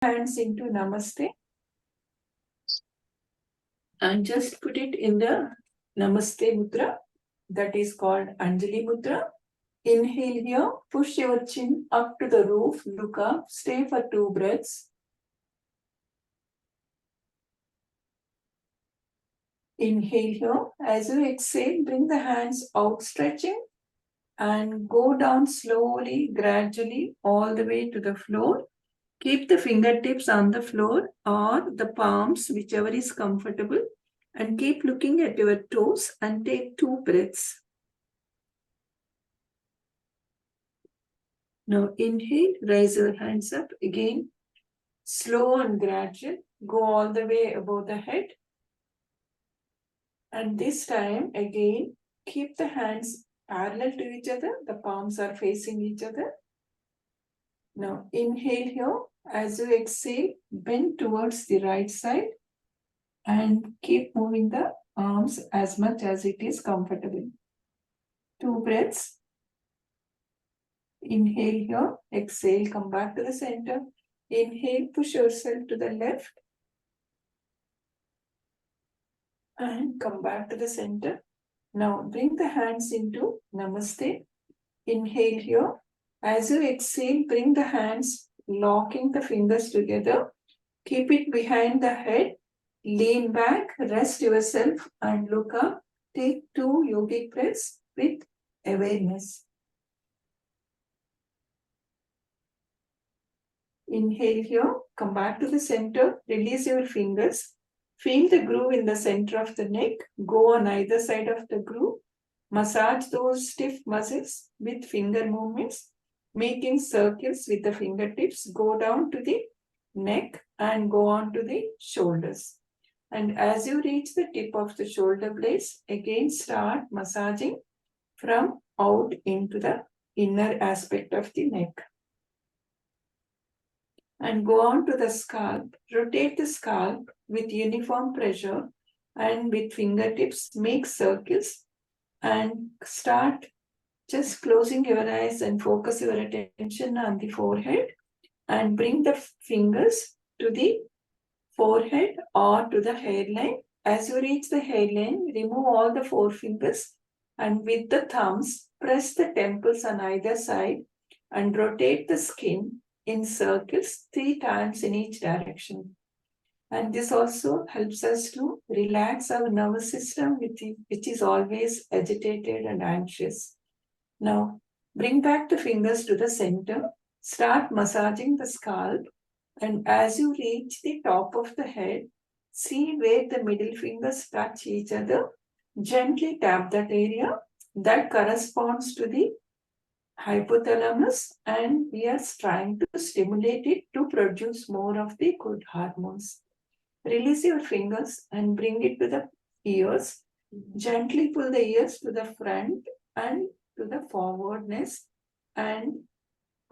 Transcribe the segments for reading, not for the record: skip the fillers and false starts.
hands into Namaste and just put it in the Namaste Mudra, that is called Anjali Mudra. Inhale here, push your chin up to the roof, look up, stay for 2 breaths. Inhale here, as you exhale, bring the hands out stretching and go down slowly, gradually, all the way to the floor. Keep the fingertips on the floor or the palms, whichever is comfortable, and keep looking at your toes and take 2 breaths. Now inhale, raise your hands up again, slow and gradual, go all the way above the head. And this time again, keep the hands parallel to each other, the palms are facing each other. Now inhale here, as you exhale, bend towards the right side and keep moving the arms as much as it is comfortable. 2 breaths. Inhale here, exhale, come back to the center. Inhale, push yourself to the left and come back to the center. Now bring the hands into Namaste. Inhale here. As you exhale, bring the hands, locking the fingers together. Keep it behind the head. Lean back, rest yourself and look up. Take 2 yogic breaths with awareness. Inhale here, come back to the center, release your fingers. Feel the groove in the center of the neck. Go on either side of the groove. Massage those stiff muscles with finger movements, making circles with the fingertips. Go down to the neck and go on to the shoulders. And as you reach the tip of the shoulder blades, again start massaging from out into the inner aspect of the neck. And go on to the scalp. Rotate the scalp with uniform pressure and with fingertips, make circles and start just closing your eyes and focus your attention on the forehead and bring the fingers to the forehead or to the hairline. As you reach the hairline, remove all the 4 fingers and with the thumbs, press the temples on either side and rotate the skin in circles 3 times in each direction. And this also helps us to relax our nervous system, which is always agitated and anxious. Now, bring back the fingers to the center. Start massaging the scalp. And as you reach the top of the head, see where the middle fingers touch each other. Gently tap that area. That corresponds to the hypothalamus, and we are trying to stimulate it to produce more of the good hormones. Release your fingers and bring it to the ears. Gently pull the ears to the front and to the forwardness and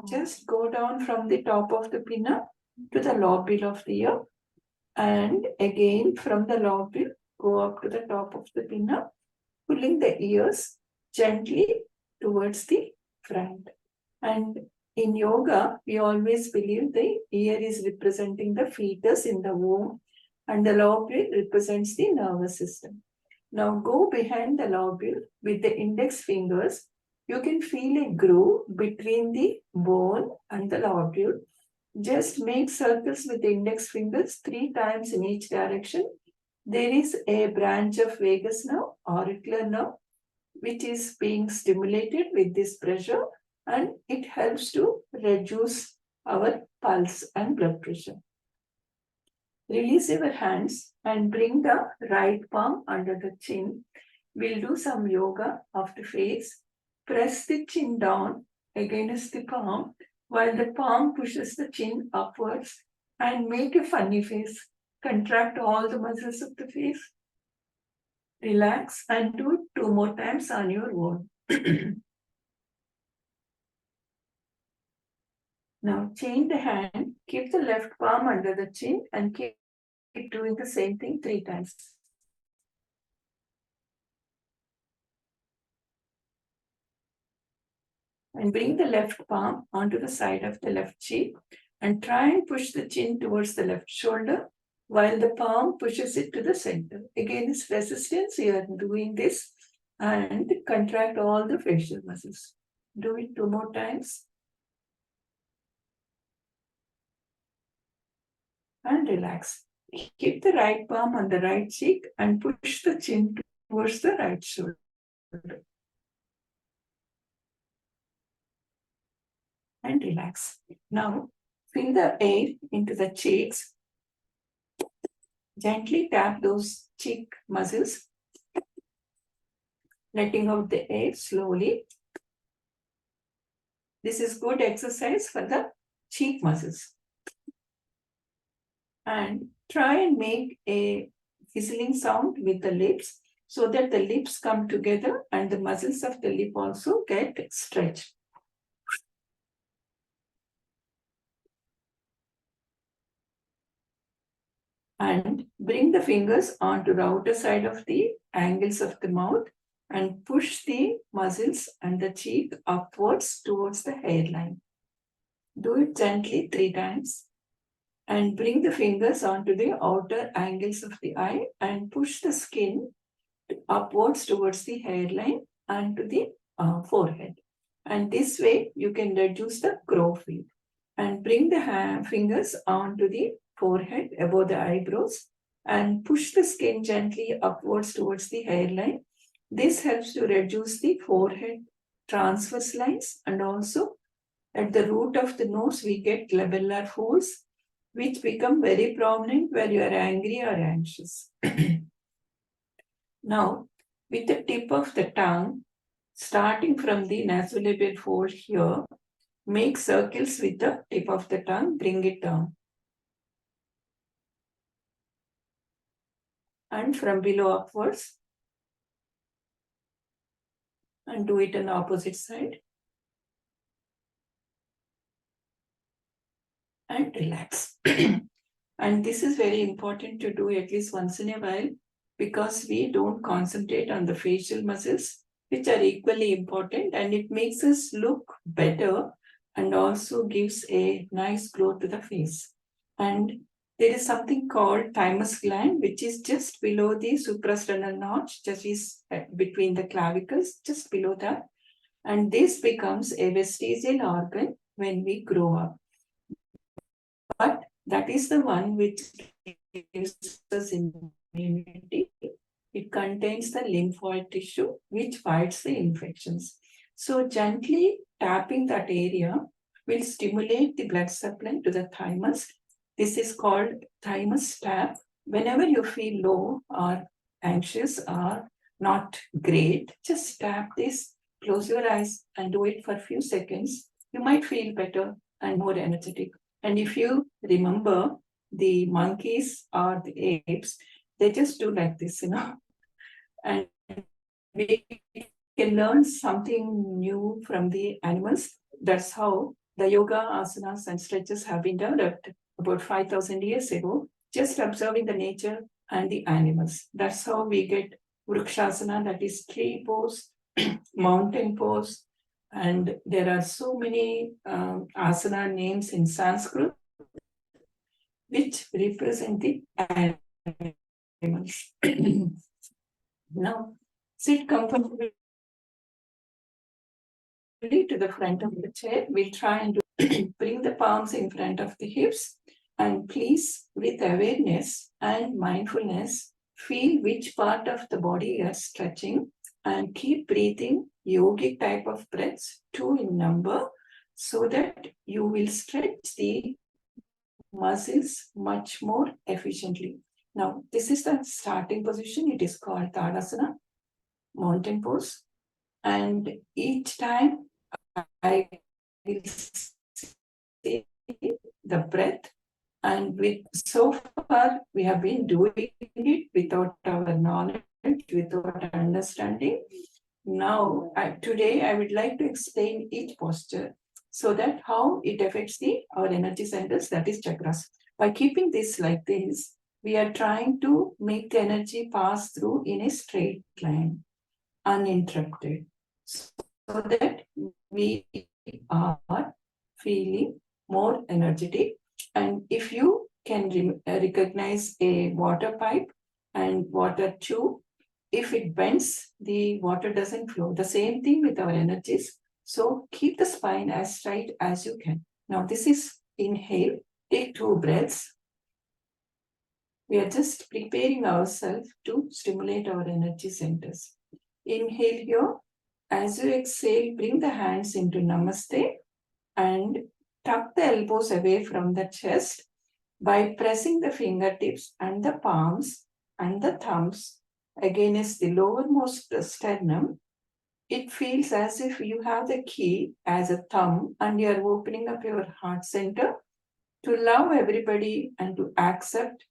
just go down from the top of the pinna to the lobule of the ear and again from the lobule go up to the top of the pinna, pulling the ears gently towards the front. And in yoga, we always believe the ear is representing the fetus in the womb and the lobule represents the nervous system. Now go behind the lobule with the index fingers. You can feel a groove between the bone and the lobule. Just make circles with the index fingers 3 times in each direction. There is a branch of vagus nerve, auricular nerve, which is being stimulated with this pressure and it helps to reduce our pulse and blood pressure. Release your hands and bring the right palm under the chin. We'll do some yoga of the face. Press the chin down against the palm while the palm pushes the chin upwards and make a funny face. Contract all the muscles of the face. Relax and do it 2 more times on your own. Now chain the hand, keep the left palm under the chin and keep doing the same thing 3 times. And bring the left palm onto the side of the left cheek And try and push the chin towards the left shoulder while the palm pushes it to the center. Again, this resistance, you are doing this and contract all the facial muscles. Do it 2 more times. And relax. Keep the right palm on the right cheek and push the chin towards the right shoulder. And relax. Now, fill the air into the cheeks. Gently tap those cheek muscles, letting out the air slowly. This is good exercise for the cheek muscles. And try and make a whistling sound with the lips so that the lips come together and the muscles of the lip also get stretched. And bring the fingers onto the outer side of the angles of the mouth and push the muscles and the cheek upwards towards the hairline. Do it gently 3 times. And bring the fingers onto the outer angles of the eye and push the skin upwards towards the hairline and to the forehead. And this way you can reduce the crow feet. And bring the fingers onto the forehead above the eyebrows and push the skin gently upwards towards the hairline. This helps to reduce the forehead transverse lines, and also at the root of the nose we get lamellar folds which become very prominent when you are angry or anxious. Now, with the tip of the tongue, starting from the nasolabial fold here, make circles with the tip of the tongue, bring it down. And from below upwards. And do it on the opposite side. And relax. And this is very important to do at least once in a while because we don't concentrate on the facial muscles, which are equally important, and it makes us look better and also gives a nice glow to the face. And there is something called thymus gland, which is just below the suprasternal notch, just is between the clavicles, just below that. And this becomes a vestigial organ when we grow up. But that is the one which gives us immunity. It contains the lymphoid tissue which fights the infections. So gently tapping that area will stimulate the blood supply to the thymus. This is called thymus tap. Whenever you feel low or anxious or not great, just tap this, close your eyes and do it for a few seconds. You might feel better and more energetic. And if you remember the monkeys or the apes, they just do like this, and we can learn something new from the animals. That's how the yoga, asanas, and stretches have been developed about 5,000 years ago, just observing the nature and the animals. That's how we get Vrikshasana, that is tree pose, mountain pose, and there are so many asana names in Sanskrit which represent the animals. Now, sit comfortably to the front of the chair. We'll try and bring the palms in front of the hips, and please, with awareness and mindfulness, feel which part of the body you are stretching, and keep breathing yogic type of breaths, 2 in number, so that you will stretch the muscles much more efficiently. Now, this is the starting position. It is called Tadasana, mountain pose. And each time I will say the breath, and so far we have been doing it without our knowledge, without understanding. Now, today I would like to explain each posture so that how it affects our energy centers, that is chakras. By keeping this like this, we are trying to make the energy pass through in a straight line, uninterrupted, so that we are feeling more energetic. And if you can recognize a water pipe and water tube, if it bends, the water doesn't flow. The same thing with our energies. So keep the spine as straight as you can. Now this is inhale. Take 2 breaths. We are just preparing ourselves to stimulate our energy centers. Inhale here. As you exhale, bring the hands into Namaste and tuck the elbows away from the chest by pressing the fingertips and the palms and the thumbs against the lowermost sternum. It feels as if you have the key as a thumb and you are opening up your heart center to love everybody and to accept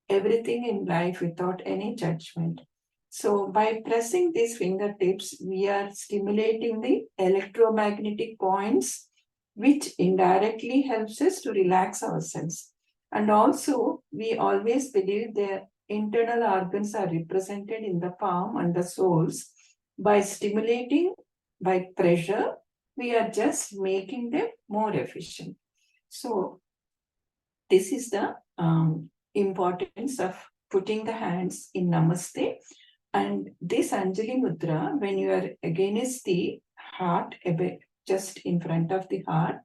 everything in life without any judgment. So, by pressing these fingertips, we are stimulating the electromagnetic points, which indirectly helps us to relax ourselves. And also, we always believe the internal organs are represented in the palm and the soles. By stimulating, by pressure, we are just making them more efficient. So, this is the importance of putting the hands in Namaste. And this Anjali Mudra, when you are against the heart, a bit just in front of the heart,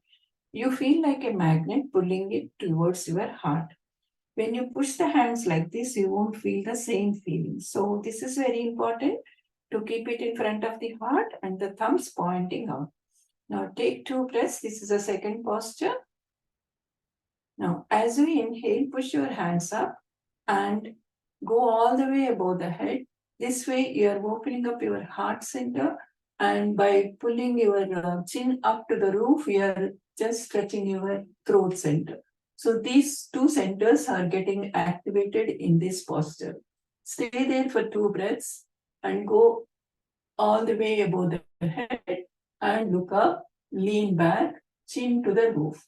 you feel like a magnet pulling it towards your heart. When you push the hands like this, you won't feel the same feeling. So this is very important to keep it in front of the heart and the thumbs pointing out. Now take 2 breaths. This is a second posture. Now, as we inhale, push your hands up and go all the way above the head. This way, you are opening up your heart center, and by pulling your chin up to the roof, you are just stretching your throat center. So, these 2 centers are getting activated in this posture. Stay there for 2 breaths and go all the way above the head and look up, lean back, chin to the roof.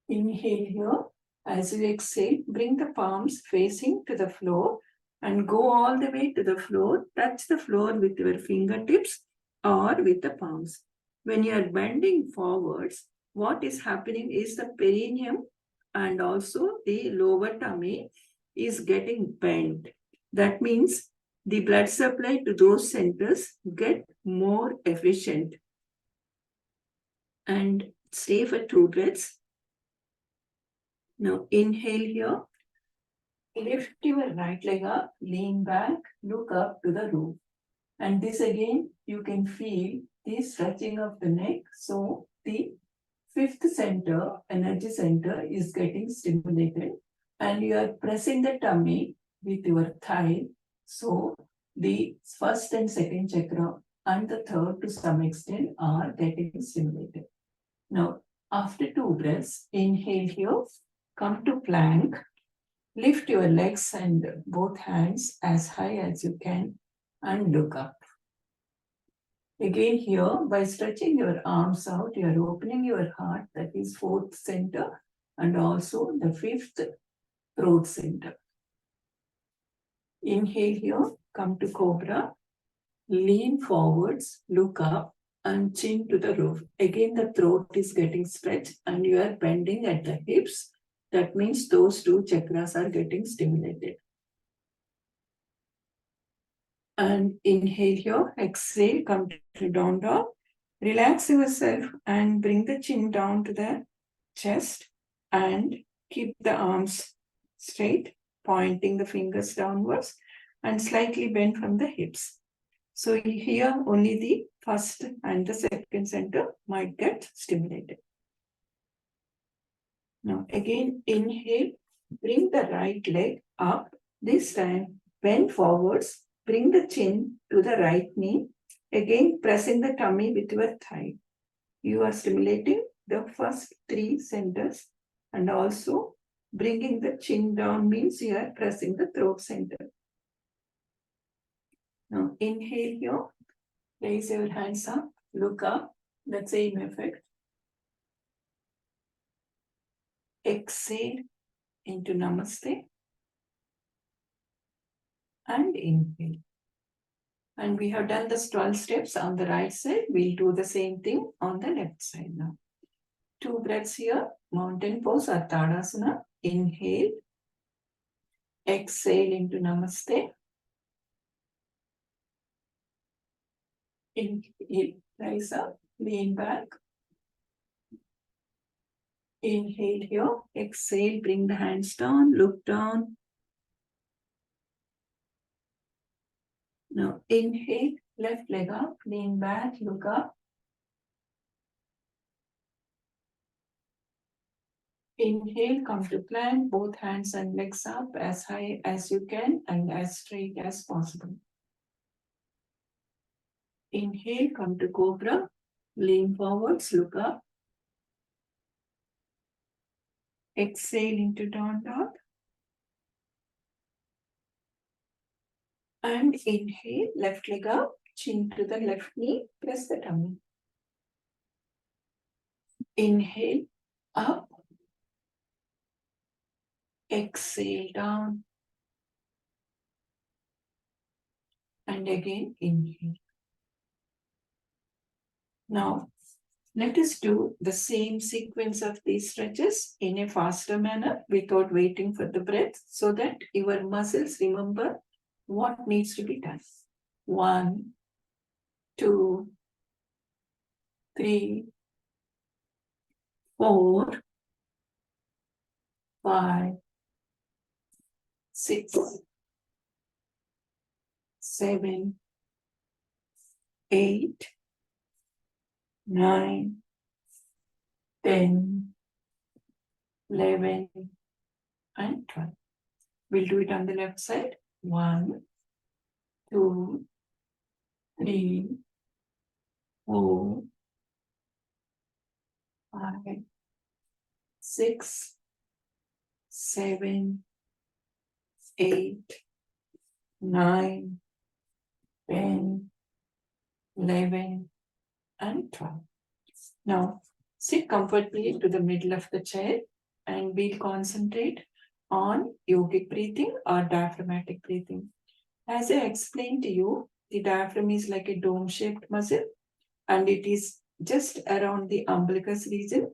Inhale here. As you exhale, bring the palms facing to the floor and go all the way to the floor. Touch the floor with your fingertips or with the palms. When you are bending forwards, what is happening is the perineum and also the lower tummy is getting bent. That means the blood supply to those centers get more efficient. And stay for 2 breaths. Now inhale here. Lift your right leg up, lean back, look up to the roof. And this again, you can feel the stretching of the neck. So the 5th center, energy center, is getting stimulated. And you are pressing the tummy with your thigh. So the 1st and 2nd chakra and the 3rd to some extent are getting stimulated. Now, after 2 breaths, inhale here, come to plank. Lift your legs and both hands as high as you can and look up. Again here, by stretching your arms out, you are opening your heart, that is 4th center, and also the 5th throat center. Inhale here, come to cobra, lean forwards, look up, and chin to the roof. Again, the throat is getting stretched and you are bending at the hips. That means those 2 chakras are getting stimulated. And inhale here, exhale, come to down dog. Relax yourself and bring the chin down to the chest and keep the arms straight, pointing the fingers downwards and slightly bend from the hips. So here only the 1st and the 2nd center might get stimulated. Now again, inhale, bring the right leg up. This time, bend forwards, bring the chin to the right knee. Again, pressing the tummy with your thigh. You are stimulating the first 3 centers and also bringing the chin down means you are pressing the throat center. Now inhale here, raise your hands up, look up, the same effect. Exhale into Namaste and inhale. And we have done the 12 steps on the right side. We'll do the same thing on the left side now. 2 breaths here. Mountain pose or Tadasana. Inhale. Exhale into Namaste. Inhale. Rise up. Lean back. Inhale here. Exhale. Bring the hands down. Look down. Now inhale. Left leg up. Lean back. Look up. Inhale, come to plank, both hands and legs up as high as you can and as straight as possible. Inhale, come to cobra, lean forwards, look up. Exhale into down dog. And inhale, left leg up, chin to the left knee, press the tummy. Inhale, up. Exhale, down. And again, inhale. Now, let us do the same sequence of these stretches in a faster manner without waiting for the breath so that your muscles remember what needs to be done. 1, 2, 3, 4, 5, 6, 7, 8, 9, 10, 11, and 12. We'll do it on the left side. 1, 2, 3, 4, 5, 6, 7, 8, 9, 10, 11, and 12. Now, sit comfortably to the middle of the chair and we'll concentrate on yogic breathing or diaphragmatic breathing. As I explained to you, the diaphragm is like a dome-shaped muscle and it is just around the umbilicus region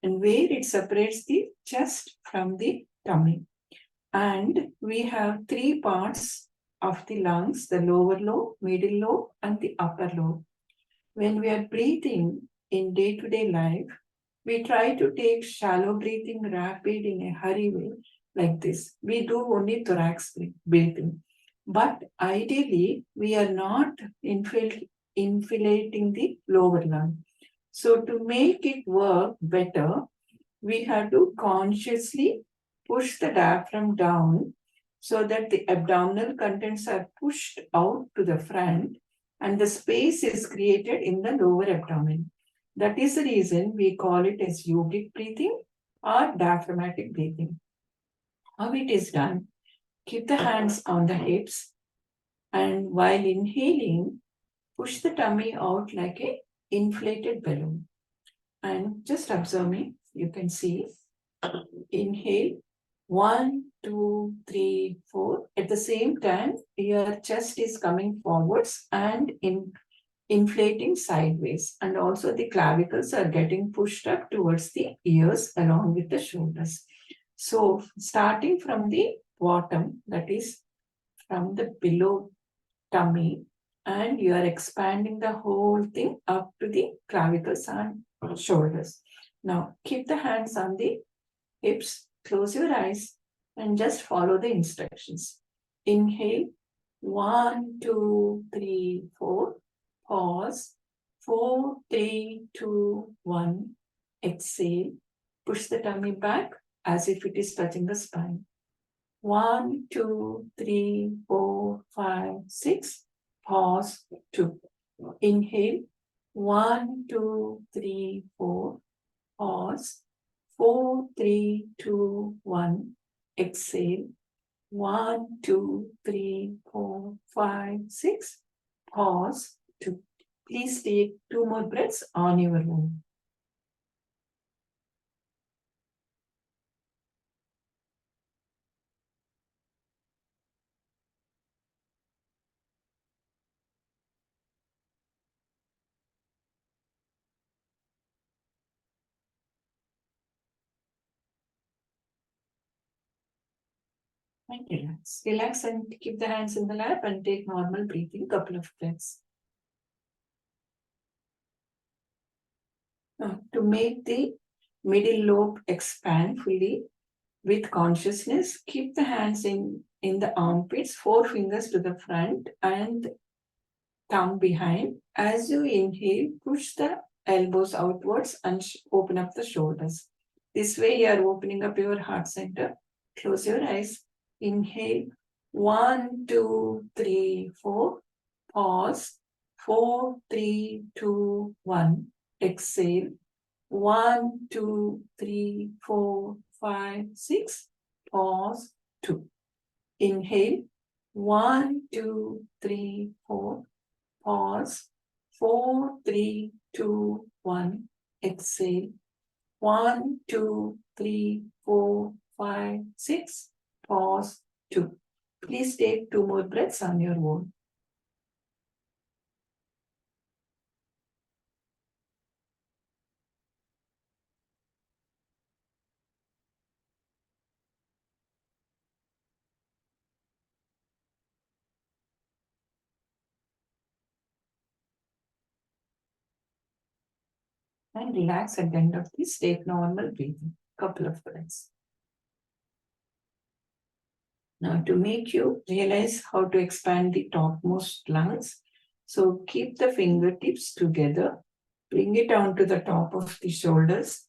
and where it separates the chest from the tummy. And we have 3 parts of the lungs, the lower lobe, middle lobe, and the upper lobe. When we are breathing in day-to-day life, we try to take shallow breathing, rapid in a hurry way, like this. We do only thorax breathing. But ideally, we are not inflating the lower lung. So to make it work better, we have to consciously push the diaphragm down so that the abdominal contents are pushed out to the front and the space is created in the lower abdomen. That is the reason we call it as yogic breathing or diaphragmatic breathing. How it is done? Keep the hands on the hips and while inhaling, push the tummy out like a inflated balloon. And just observe me, you can see. Inhale, 1, 2, 3, 4. At the same time, your chest is coming forwards and inflating sideways. And also the clavicles are getting pushed up towards the ears along with the shoulders. So starting from the bottom, that is from the below tummy, and you are expanding the whole thing up to the clavicles and shoulders. Now keep the hands on the hips, close your eyes, and just follow the instructions. Inhale, 1, 2, 3, 4. Pause, 4, 3, 2, 1. Exhale, push the tummy back as if it is touching the spine. 1, 2, 3, 4, 5, 6. Pause, 2. Inhale, 1, 2, 3, 4. Pause, 4, 3, 2, 1. Exhale, 1, 2, 3, 4, 5, 6. Pause, 2. Please take 2 more breaths on your own. And relax. Relax and keep the hands in the lap and take normal breathing, couple of breaths. Now, to make the middle lobe expand fully with consciousness, keep the hands in the armpits, 4 fingers to the front and thumb behind. As you inhale, push the elbows outwards and open up the shoulders. This way, you are opening up your heart center. Close your eyes. Inhale. 1, 2, 3, 4. Pause. 4, 3, 2, 1. Exhale. 1, 2, 3, 4, 5, 6. Pause. 2. Inhale. 1, 2, 3, 4. Pause. 4, 3, 2, 1. Exhale. 1, 2, 3, 4, 5, 6. Pause. 2. Please take 2 more breaths on your own. And relax at the end of this. Take normal breathing. Couple of breaths. Now, to make you realize how to expand the topmost lungs, so keep the fingertips together, bring it down to the top of the shoulders,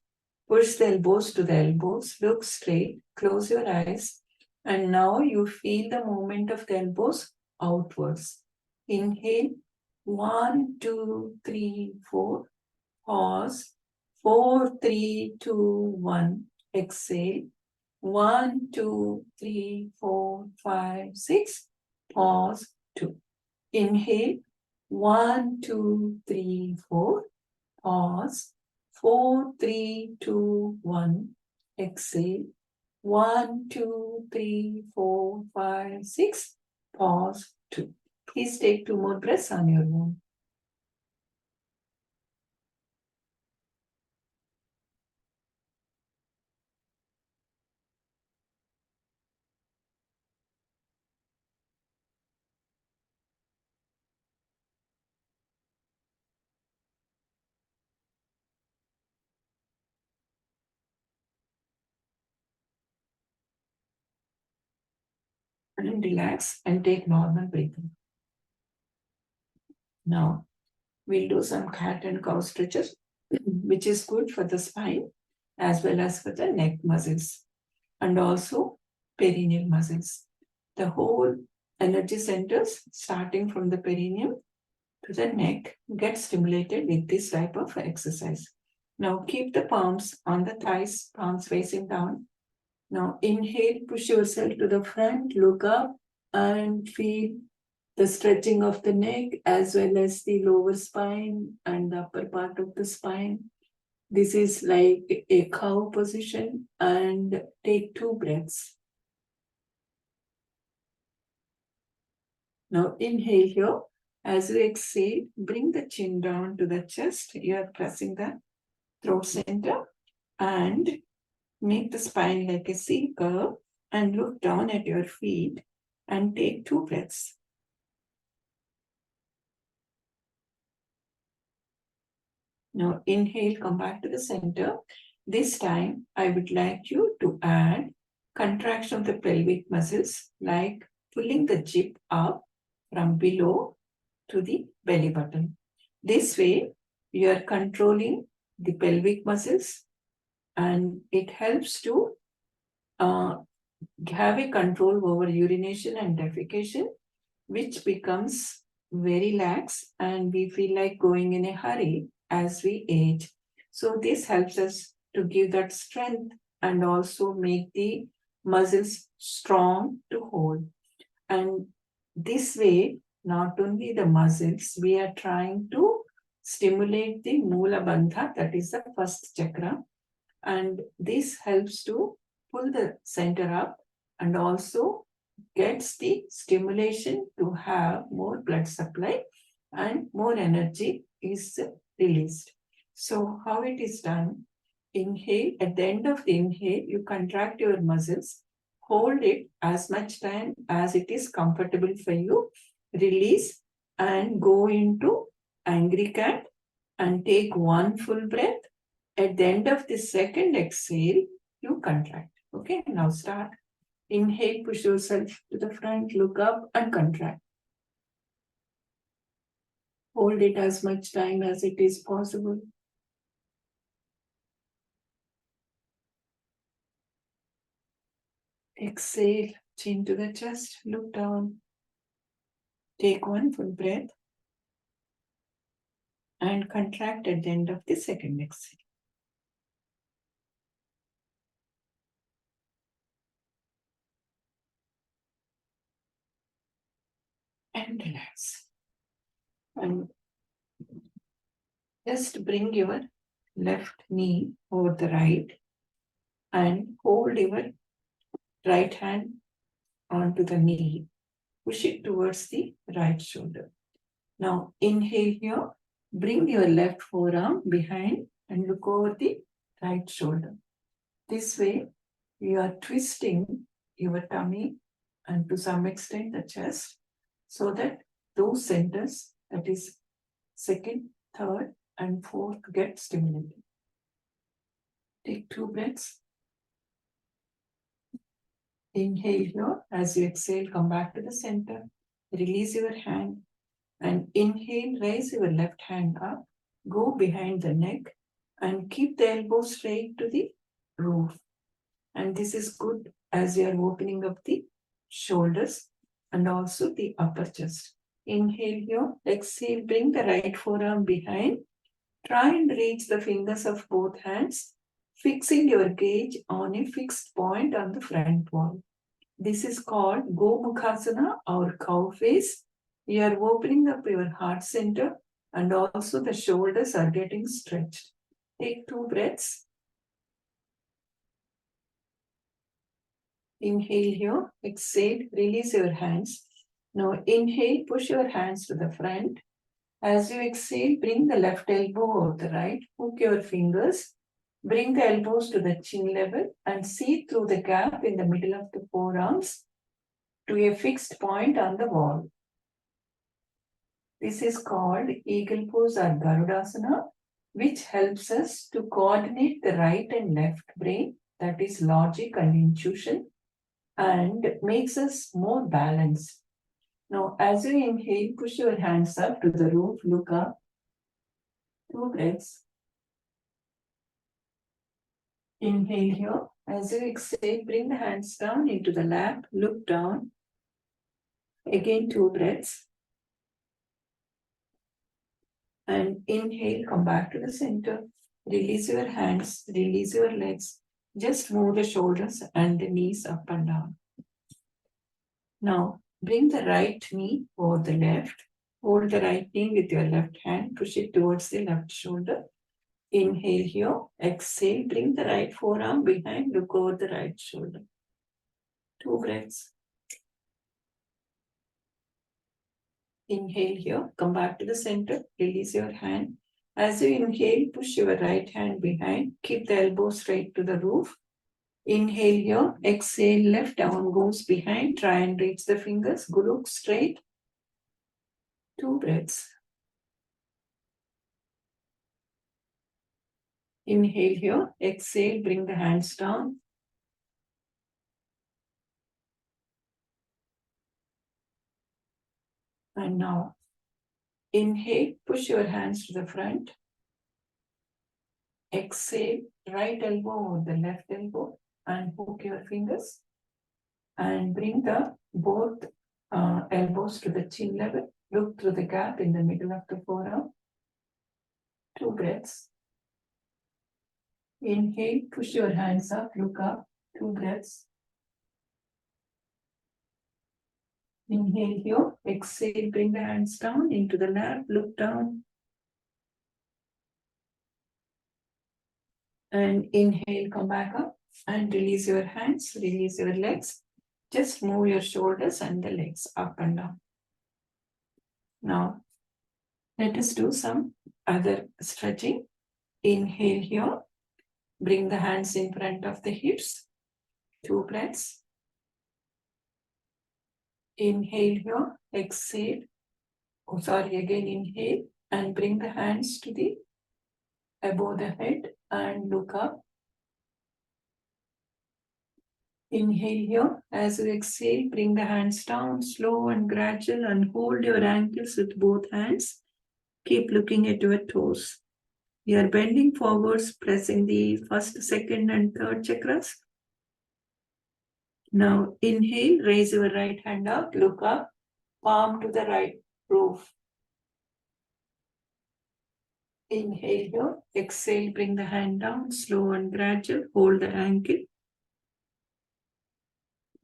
push the elbows to the elbows, look straight, close your eyes, and now you feel the movement of the elbows outwards. Inhale, 1, 2, 3, 4. Pause, 4, 3, 2, 1. Exhale, 1, 2, 3, 4, 5, 6. Pause, 2. Inhale, 1, 2, 3, 4. Pause, 4, 3, 2, 1. Exhale, 1, 2, 3, 4, 5, 6. Pause, 2. Please take 2 more breaths on your own. And relax and take normal breathing. Now, we'll do some cat and cow stretches, which is good for the spine as well as for the neck muscles and also perineal muscles. The whole energy centers, starting from the perineum to the neck, get stimulated with this type of exercise. Now, keep the palms on the thighs, palms facing down. Now, inhale, push yourself to the front, look up, and feel the stretching of the neck as well as the lower spine and the upper part of the spine. This is like a cow position, and take 2 breaths. Now inhale here. As you exhale, bring the chin down to the chest. You are pressing the throat center and make the spine like a C curve and look down at your feet and take 2 breaths. Now inhale, come back to the center. This time I would like you to add contraction of the pelvic muscles, like pulling the jib up from below to the belly button. This way you are controlling the pelvic muscles and it helps to have a control over urination and defecation, which becomes very lax and we feel like going in a hurry as we age. So this helps us to give that strength and also make the muscles strong to hold. And this way, not only the muscles, we are trying to stimulate the Mula Bandha, that is the first chakra. And this helps to pull the center up and also gets the stimulation to have more blood supply and more energy is released. So how it is done? Inhale, at the end of the inhale, you contract your muscles, hold it as much time as it is comfortable for you. Release and go into angry cat and take one full breath. At the end of the second exhale, you contract. Okay, now start. Inhale, push yourself to the front, look up and contract. Hold it as much time as it is possible. Exhale, chin to the chest, look down. Take one full breath and contract at the end of the second exhale. And relax. And just bring your left knee over the right and hold your right hand onto the knee. Push it towards the right shoulder. Now inhale here. Bring your left forearm behind and look over the right shoulder. This way, you are twisting your tummy and to some extent the chest so that those centers, that is second, third, and fourth, get stimulated. Take 2 breaths. Inhale here. As you exhale, come back to the center. Release your hand and inhale, raise your left hand up. Go behind the neck and keep the elbow straight to the roof. And this is good as you are opening up the shoulders and also the upper chest. Inhale here, exhale, bring the right forearm behind. Try and reach the fingers of both hands, fixing your gaze on a fixed point on the front wall. This is called Gomukhasana or cow face. You are opening up your heart center and also the shoulders are getting stretched. Take 2 breaths. Inhale here, exhale, release your hands. Now inhale, push your hands to the front. As you exhale, bring the left elbow over the right, hook your fingers, bring the elbows to the chin level and see through the gap in the middle of the forearms to a fixed point on the wall. This is called Eagle Pose or Garudasana, which helps us to coordinate the right and left brain, that is logic and intuition, and makes us more balanced. Now, as you inhale, push your hands up to the roof, look up. 2 breaths. Inhale here. As you exhale, bring the hands down into the lap, look down. Again, 2 breaths. And inhale, come back to the center. Release your hands, release your legs. Just move the shoulders and the knees up and down. Now, bring the right knee over the left. Hold the right knee with your left hand. Push it towards the left shoulder. Inhale here. Exhale. Bring the right forearm behind. Look over the right shoulder. 2 breaths. Inhale here. Come back to the center. Release your hand. As you inhale, push your right hand behind. Keep the elbow straight to the roof. Inhale here. Exhale. Left arm goes behind. Try and reach the fingers. Go look straight. 2 breaths. Inhale here. Exhale. Bring the hands down. And now, inhale. Push your hands to the front. Exhale. Right elbow over the left elbow and hook your fingers. And bring the both elbows to the chin level. Look through the gap in the middle of the forearm. 2 breaths. Inhale, push your hands up, look up. 2 breaths. Inhale here. Exhale, bring the hands down into the lap, look down. And inhale, come back up and release your hands, release your legs. Just move your shoulders and the legs up and down. Now, let us do some other stretching. Inhale here. Bring the hands in front of the hips. 2 breaths. Inhale here, exhale. Oh, sorry, again inhale and bring the hands to the above the head and look up. Inhale here. As you exhale, bring the hands down, slow and gradual, and hold your ankles with both hands. Keep looking at your toes. You are bending forwards, pressing the first, second, and third chakras. Now inhale, raise your right hand up, look up, palm to the right roof. Inhale here, exhale, bring the hand down, slow and gradual, hold the ankle.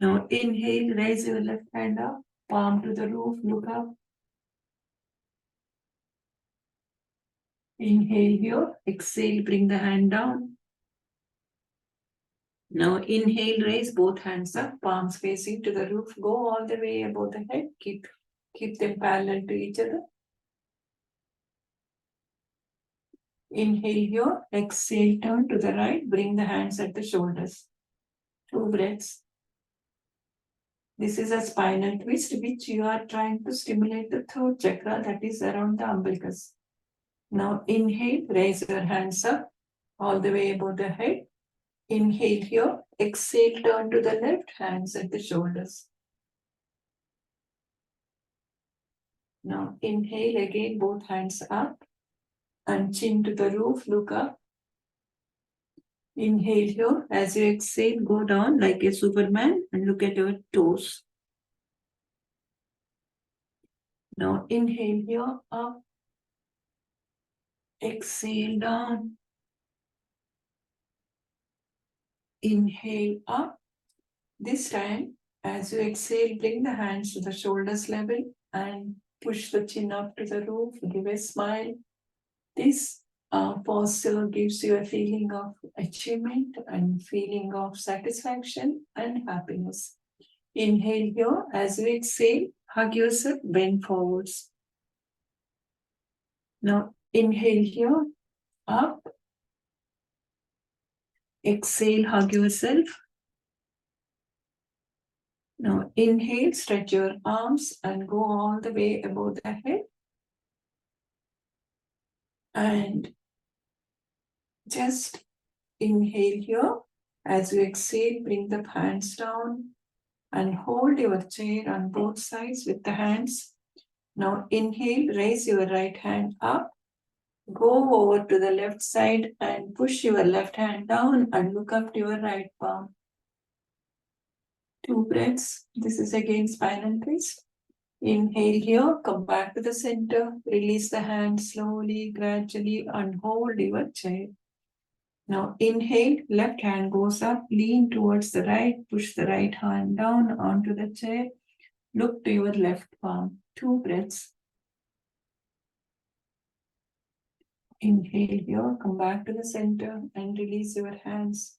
Now inhale, raise your left hand up, palm to the roof, look up. Inhale here, exhale, bring the hand down. Now inhale, raise both hands up, palms facing to the roof, go all the way above the head, keep them parallel to each other. Inhale here, exhale, turn to the right, bring the hands at the shoulders. 2 breaths. This is a spinal twist which you are trying to stimulate the third chakra, that is around the umbilicus. Now inhale, raise your hands up all the way above the head. Inhale here, exhale, turn to the left, hands at the shoulders. Now inhale again, both hands up and chin to the roof, look up. Inhale here, as you exhale, go down like a Superman and look at your toes. Now inhale here, up. Exhale down. Inhale up. This time, as you exhale, bring the hands to the shoulders level and push the chin up to the roof. Give a smile. This posture gives you a feeling of achievement and feeling of satisfaction and happiness. Inhale here. As you exhale, hug yourself, bend forwards. Now inhale here, up. Exhale, hug yourself. Now inhale, stretch your arms and go all the way above the head. And just inhale here. As you exhale, bring the hands down and hold your chair on both sides with the hands. Now inhale, raise your right hand up. Go over to the left side and push your left hand down and look up to your right palm. 2 breaths. This is again spinal twist. Inhale here, come back to the center, release the hand slowly, gradually, and hold your chair. Now inhale, left hand goes up, lean towards the right, push the right hand down onto the chair, look to your left palm. 2 breaths. Inhale here, come back to the center and release your hands.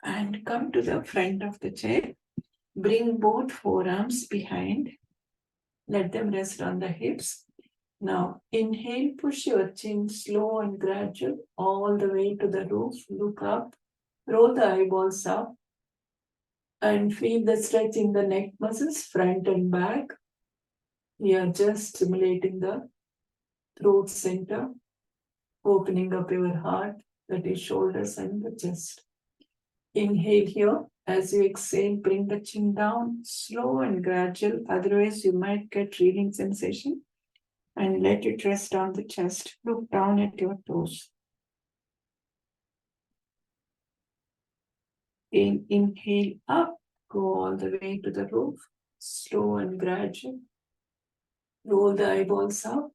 And come to the front of the chair. Bring both forearms behind. Let them rest on the hips. Now inhale, push your chin slow and gradual all the way to the roof. Look up, roll the eyeballs up, and feel the stretch in the neck muscles, front and back. We are just stimulating the throat center, opening up your heart, that is shoulders and the chest. Inhale here. As you exhale, bring the chin down, slow and gradual. Otherwise, you might get reeling sensation. And let it rest on the chest. Look down at your toes. Inhale up, go all the way to the roof, slow and gradual. Roll the eyeballs up.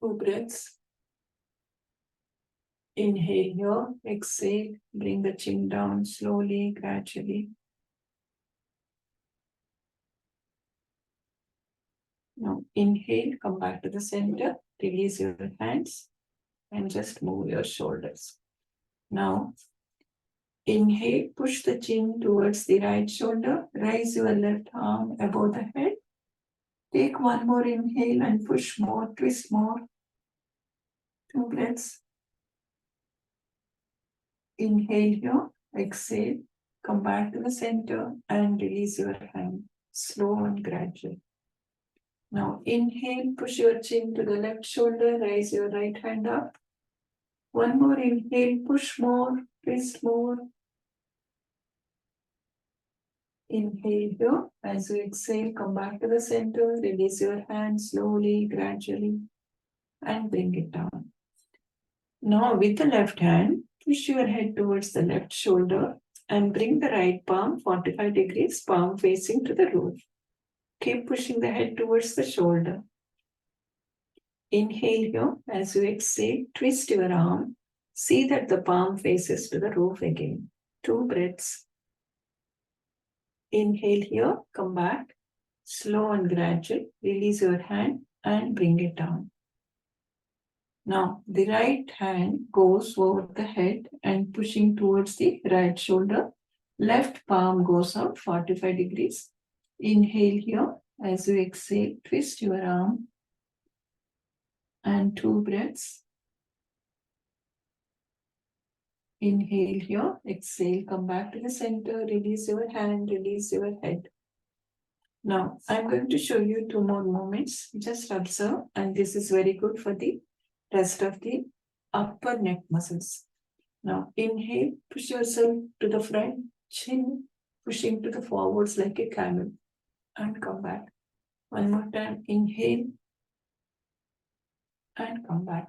2 breaths. Inhale here, exhale, bring the chin down slowly, gradually. Now inhale, come back to the center, release your hands and just move your shoulders. Now inhale, push the chin towards the right shoulder, raise your left arm above the head. Take one more inhale and push more, twist more. 2 breaths. Inhale here, exhale, come back to the center and release your hand, slow and gradual. Now inhale, push your chin to the left shoulder, raise your right hand up. One more inhale, push more, twist more. Inhale here. As you exhale, come back to the center, release your hand slowly, gradually, and bring it down. Now with the left hand, push your head towards the left shoulder and bring the right palm 45 degrees, palm facing to the roof. Keep pushing the head towards the shoulder. Inhale here. As you exhale, twist your arm. See that the palm faces to the roof again. 2 breaths. Inhale here, come back, slow and gradual. Release your hand and bring it down. Now, the right hand goes over the head and pushing towards the right shoulder. Left palm goes out 45 degrees. Inhale here. As you exhale, twist your arm and 2 breaths. Inhale here, exhale, come back to the center, release your hand, release your head. Now, I'm going to show you 2 more movements. Just observe, and this is very good for the rest of the upper neck muscles. Now, inhale, push yourself to the front, chin pushing to the forwards like a camel, and come back. One more time, inhale, and come back.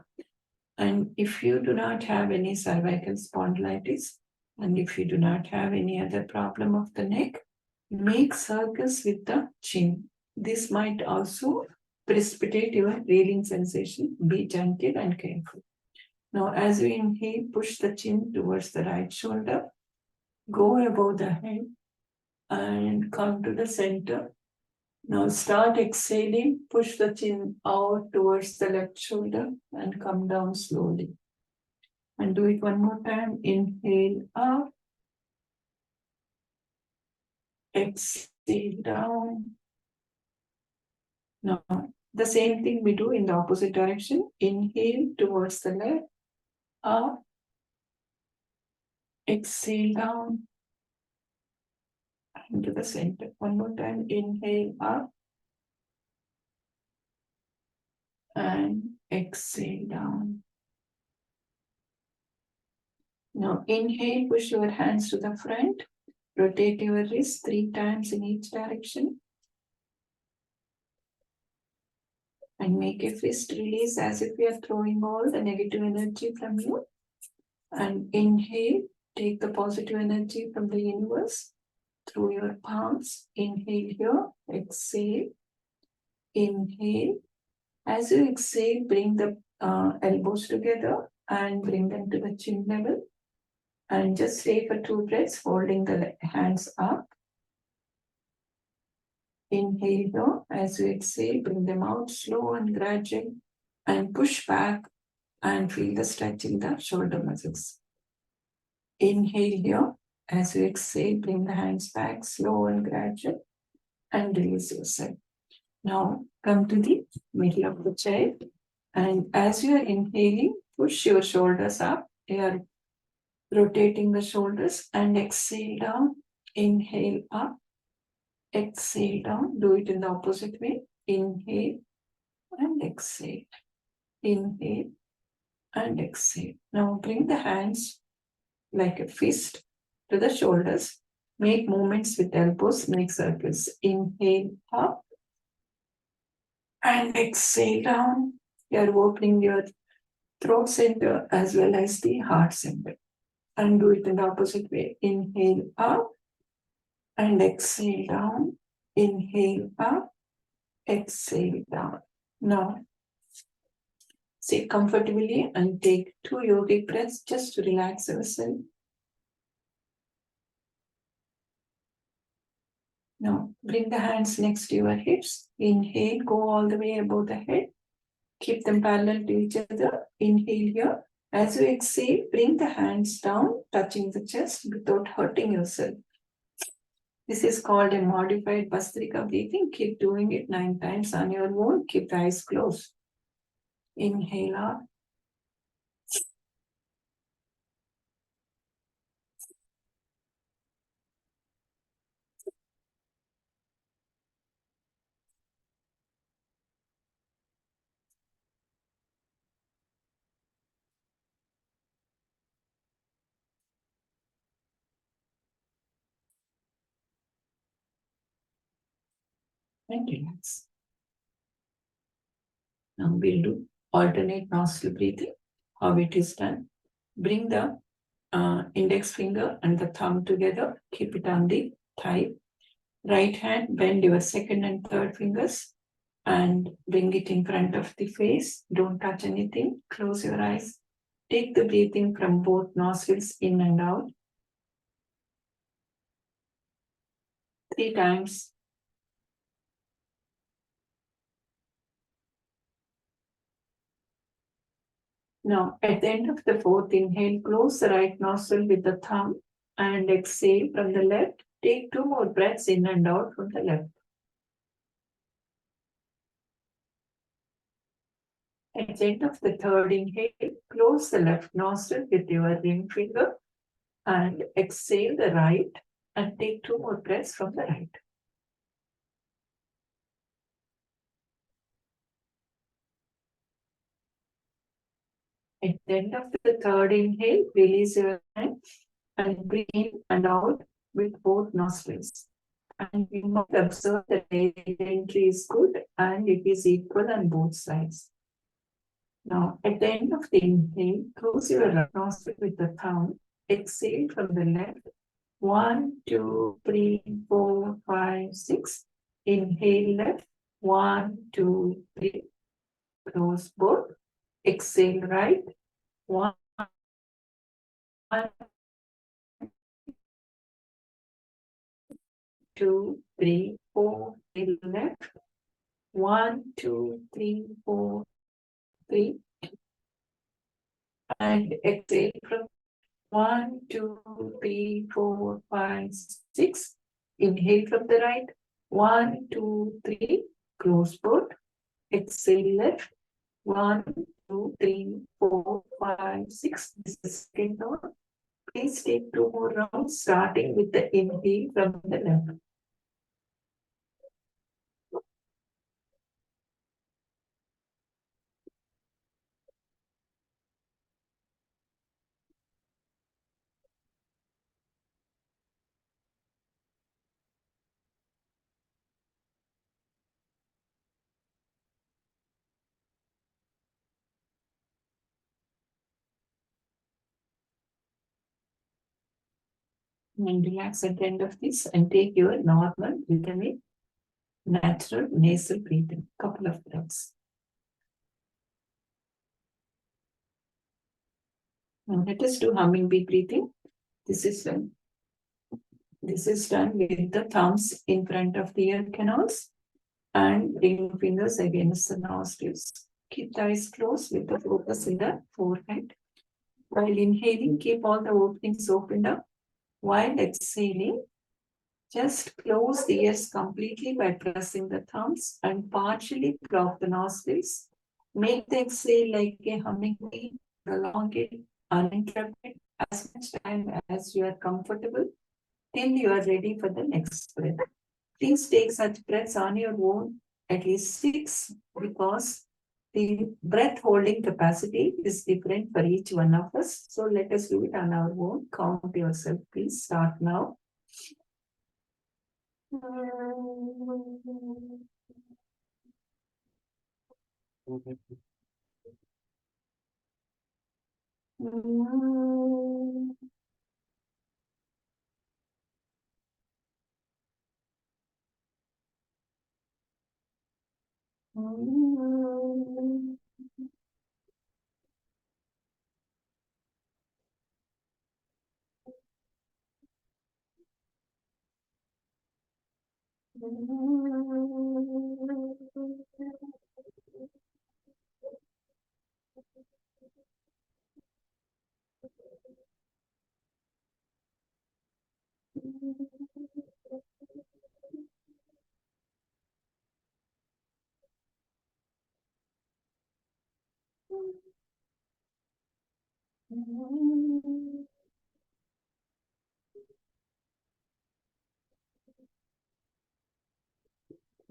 And if you do not have any cervical spondylitis, and if you do not have any other problem of the neck, make circles with the chin. This might also precipitate your reeling sensation. Be gentle and careful. Now, as you inhale, push the chin towards the right shoulder, go above the head, and come to the center. Now start exhaling, push the chin out towards the left shoulder and come down slowly. And do it one more time. Inhale up, exhale down. Now the same thing we do in the opposite direction. Inhale towards the left, up, exhale down, into the center. One more time. Inhale up and exhale down. Now inhale, push your hands to the front, rotate your wrists 3 times in each direction, and make a fist release as if you are throwing all the negative energy from you. And inhale, take the positive energy from the universe through your palms. Inhale here, exhale, inhale. As you exhale, bring the elbows together and bring them to the chin level. And just stay for 2 breaths, holding the hands up. Inhale here. As you exhale, bring them out slow and gradual and push back and feel the stretch in the shoulder muscles. Inhale here. As you exhale, bring the hands back slow and gradual and release yourself. Now come to the middle of the chair, and as you are inhaling, push your shoulders up. You are rotating the shoulders and exhale down. Inhale up, exhale down. Do it in the opposite way. Inhale and exhale. Inhale and exhale. Now bring the hands like a fist to the shoulders. Make movements with elbows, make circles. Inhale up and exhale down. You are opening your throat center as well as the heart center. And do it in the opposite way. Inhale up and exhale down. Inhale up, exhale down. Now, sit comfortably and take 2 yogic breaths just to relax yourself. Now, bring the hands next to your hips. Inhale, go all the way above the head. Keep them parallel to each other. Inhale here. As you exhale, bring the hands down, touching the chest without hurting yourself. This is called a modified Bastrika breathing. Keep doing it 9 times on your own. Keep the eyes closed. Inhale up. and relax. Now we'll do alternate nostril breathing. How it is done. Bring the index finger and the thumb together. Keep it on the thigh. Right hand, bend your second and third fingers and bring it in front of the face. Don't touch anything. Close your eyes. Take the breathing from both nostrils in and out. 3 times. Now, at the end of the fourth inhale, close the right nostril with the thumb and exhale from the left. Take 2 more breaths in and out from the left. At the end of the third inhale, close the left nostril with your ring finger and exhale the right and take 2 more breaths from the right. At the end of the third inhale, release your hand and breathe in and out with both nostrils. And you must observe that the entry is good and it is equal on both sides. Now, at the end of the inhale, close your right nostril with the thumb. Exhale from the left. 1, 2, 3, 4, 5, 6. Inhale left. 1, 2, 3. Close both. Exhale right. 1, 2, 3, 4. Left. 1, 2, 3, 4, 3. And exhale from 1, 2, 3, 4, 5, 6. Inhale from the right. 1, 2, 3. Close both. Exhale left. 1, 2, 3, 4, 5, 6. This is the second round. Please take 2 more rounds, starting with the inhale from the left. And relax at the end of this and take your normal, rhythmic, natural nasal breathing. Couple of breaths. Now let us do hummingbee breathing. This is done with the thumbs in front of the ear canals and ring fingers against the nostrils. Keep the eyes closed with the focus in the forehead. While inhaling, keep all the openings opened up. While exhaling, just close the ears completely by pressing the thumbs and partially block the nostrils. Make the exhale like a hummingbee, prolong it uninterrupted as much time as you are comfortable till you are ready for the next breath. Please take such breaths on your own, at least 6, because the breath holding capacity is different for each one of us. So let us do it on our own. Count yourself, please. Start now.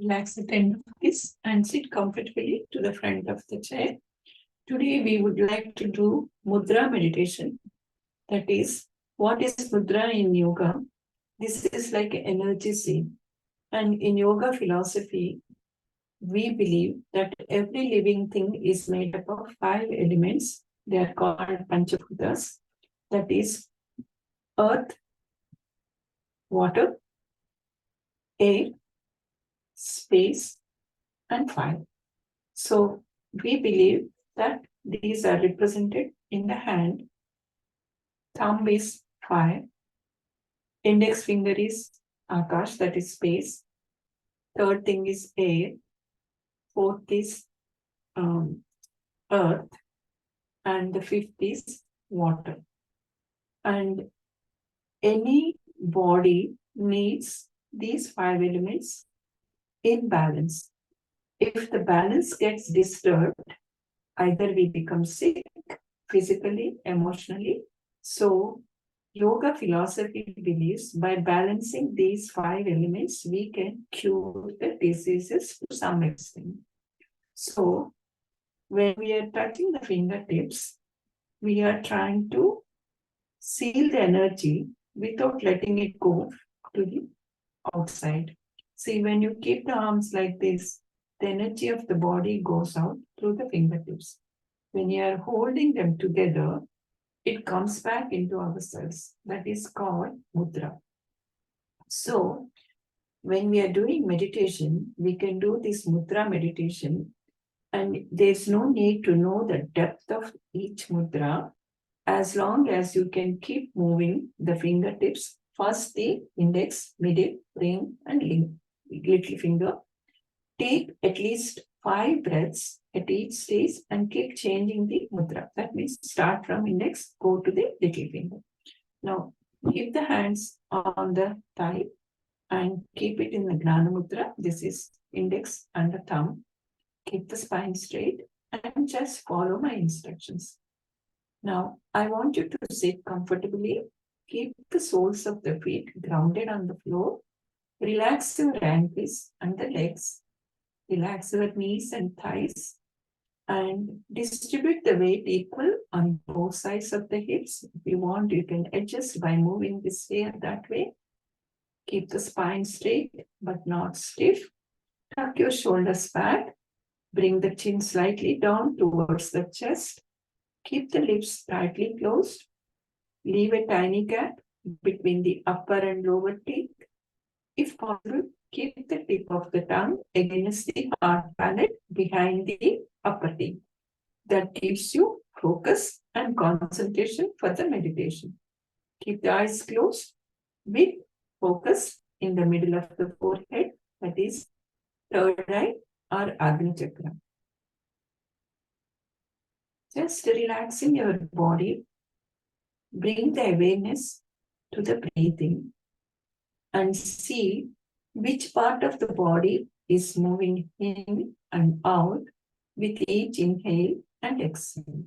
Relax the end of this and sit comfortably to the front of the chair. Today we would like to do mudra meditation. That is, what is mudra in yoga? This is like an energy scene. And in yoga philosophy, we believe that every living thing is made up of 5 elements. They are called Panchabhutas, that is earth, water, air, space, and fire. So we believe that these are represented in the hand. Thumb is fire, index finger is Akash, that is space, third thing is air, fourth is earth, and the fifth is water. And any body needs these 5 elements in balance. If the balance gets disturbed, either we become sick physically, emotionally. So, yoga philosophy believes by balancing these 5 elements, we can cure the diseases to some extent. So, when we are touching the fingertips, we are trying to seal the energy without letting it go to the outside. See, when you keep the arms like this, the energy of the body goes out through the fingertips. When you are holding them together, it comes back into ourselves. That is called mudra. So, when we are doing meditation, we can do this mudra meditation, and there's no need to know the depth of each mudra as long as you can keep moving the fingertips, first the index, middle, ring, and little finger. Take at least 5 breaths at each stage and keep changing the mudra. That means start from index, go to the little finger. Now, keep the hands on the thigh and keep it in the Gnana Mudra. This is index and the thumb. Keep the spine straight and just follow my instructions. Now, I want you to sit comfortably. Keep the soles of the feet grounded on the floor. Relax your ankles and the legs. Relax your knees and thighs. And distribute the weight equal on both sides of the hips. If you want, you can adjust by moving this way or that way. Keep the spine straight but not stiff. Tuck your shoulders back. Bring the chin slightly down towards the chest. Keep the lips tightly closed. Leave a tiny gap between the upper and lower teeth. If possible, keep the tip of the tongue against the hard palate behind the upper teeth. That gives you focus and concentration for the meditation. Keep the eyes closed with focus in the middle of the forehead, that is third eye or Agni Chakra. Just relaxing your body, bring the awareness to the breathing and see which part of the body is moving in and out with each inhale and exhale.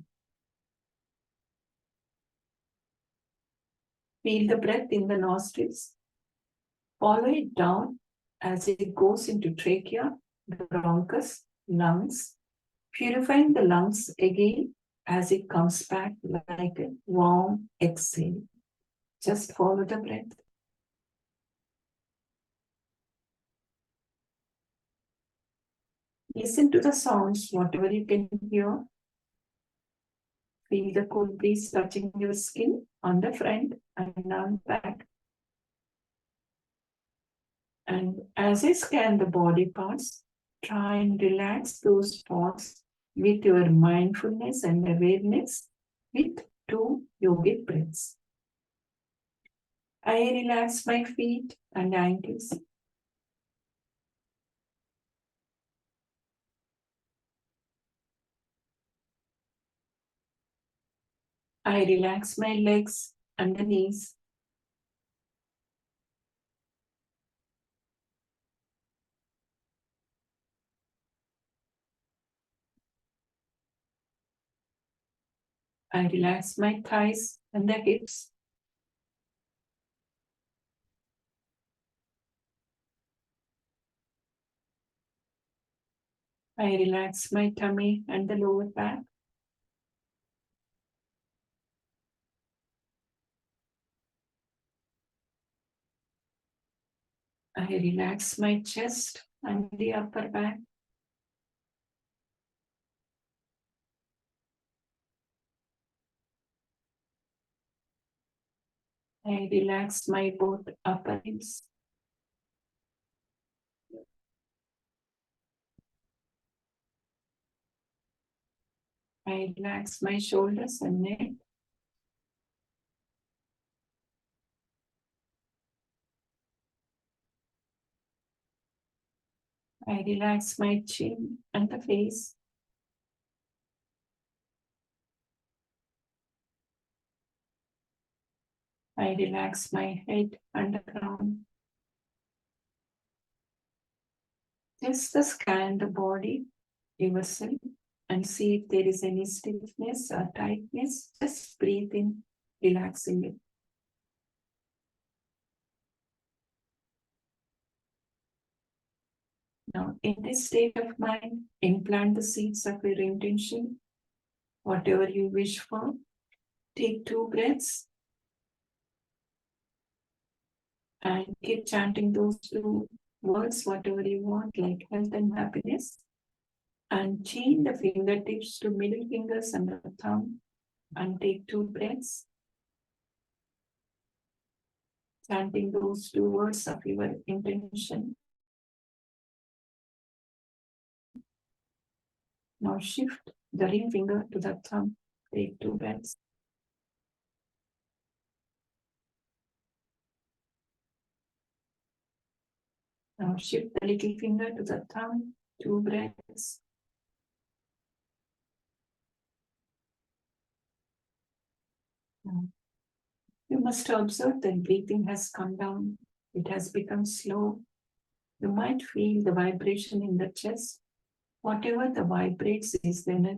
Feel the breath in the nostrils. Follow it down as it goes into trachea, the bronchus, lungs, purifying the lungs again as it comes back like a warm exhale. Just follow the breath. Listen to the sounds, whatever you can hear. Feel the cool breeze touching your skin on the front and on the back. And as I scan the body parts, try and relax those parts with your mindfulness and awareness with 2 yogic breaths. I relax my feet and ankles. I relax my legs and the knees. I relax my thighs and the hips. I relax my tummy and the lower back. I relax my chest and the upper back. I relax my both upper limbs. I relax my shoulders and neck. I relax my chin and the face. I relax my head and the crown. Just scan the body, yourself, and see if there is any stiffness or tightness. Just breathe in, relaxing it. Now, in this state of mind, implant the seeds of your intention, whatever you wish for. Take 2 breaths and keep chanting those 2 words, whatever you want, like health and happiness. And chain the fingertips to middle fingers and the thumb and take 2 breaths, chanting those 2 words of your intention. Now shift the ring finger to the thumb. Take 2 breaths. Now shift the little finger to the thumb. 2 breaths. Now, you must observe that breathing has come down. It has become slow. You might feel the vibration in the chest. Whatever the vibrates is the energy